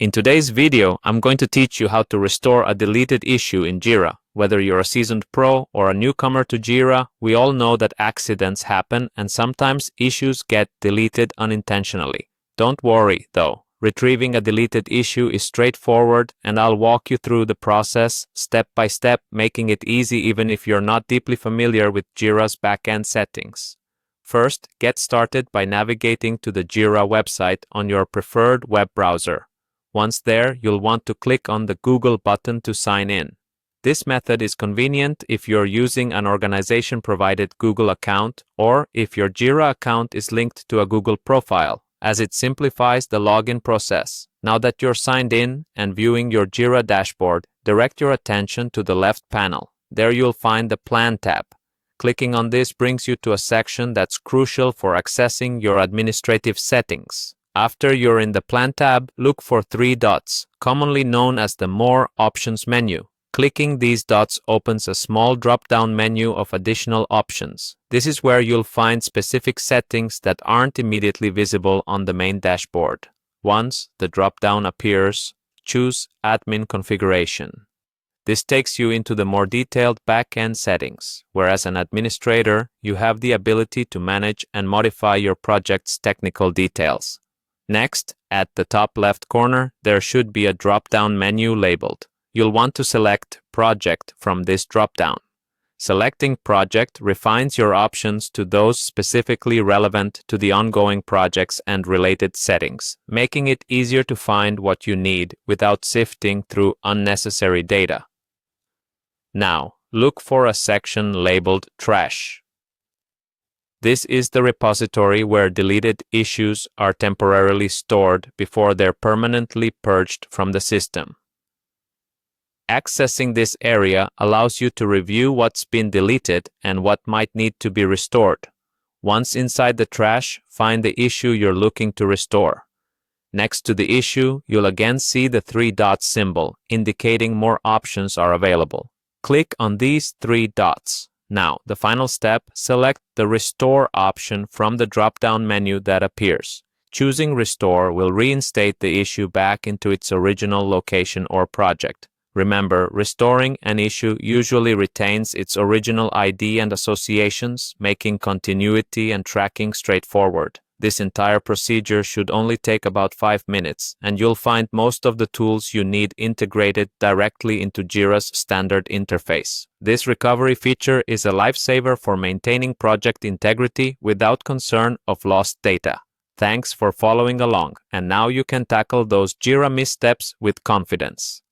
In today's video, I'm going to teach you how to restore a deleted issue in Jira. Whether you're a seasoned pro or a newcomer to Jira, we all know that accidents happen and sometimes issues get deleted unintentionally. Don't worry, though. Retrieving a deleted issue is straightforward, and I'll walk you through the process step by step, making it easy even if you're not deeply familiar with Jira's backend settings. First, get started by navigating to the Jira website on your preferred web browser. Once there, you'll want to click on the Google button to sign in. This method is convenient if you're using an organization-provided Google account or if your Jira account is linked to a Google profile, as it simplifies the login process. Now that you're signed in and viewing your Jira dashboard, direct your attention to the left panel. There you'll find the Plan tab. Clicking on this brings you to a section that's crucial for accessing your administrative settings. After you're in the Plan tab, look for three dots, commonly known as the More Options menu. Clicking these dots opens a small drop-down menu of additional options. This is where you'll find specific settings that aren't immediately visible on the main dashboard. Once the drop-down appears, choose Admin Configuration. This takes you into the more detailed back-end settings, where as an administrator, you have the ability to manage and modify your project's technical details. Next, at the top left corner, there should be a drop-down menu labeled. You'll want to select Project from this drop-down. Selecting Project refines your options to those specifically relevant to the ongoing projects and related settings, making it easier to find what you need without sifting through unnecessary data. Now, look for a section labeled Trash. This is the repository where deleted issues are temporarily stored before they're permanently purged from the system. Accessing this area allows you to review what's been deleted and what might need to be restored. Once inside the trash, find the issue you're looking to restore. Next to the issue, you'll again see the three dots symbol, indicating more options are available. Click on these three dots. Now, the final step, select the Restore option from the drop-down menu that appears. Choosing Restore will reinstate the issue back into its original location or project. Remember, restoring an issue usually retains its original ID and associations, making continuity and tracking straightforward. This entire procedure should only take about 5 minutes, and you'll find most of the tools you need integrated directly into Jira's standard interface. This recovery feature is a lifesaver for maintaining project integrity without concern of lost data. Thanks for following along, and now you can tackle those Jira missteps with confidence.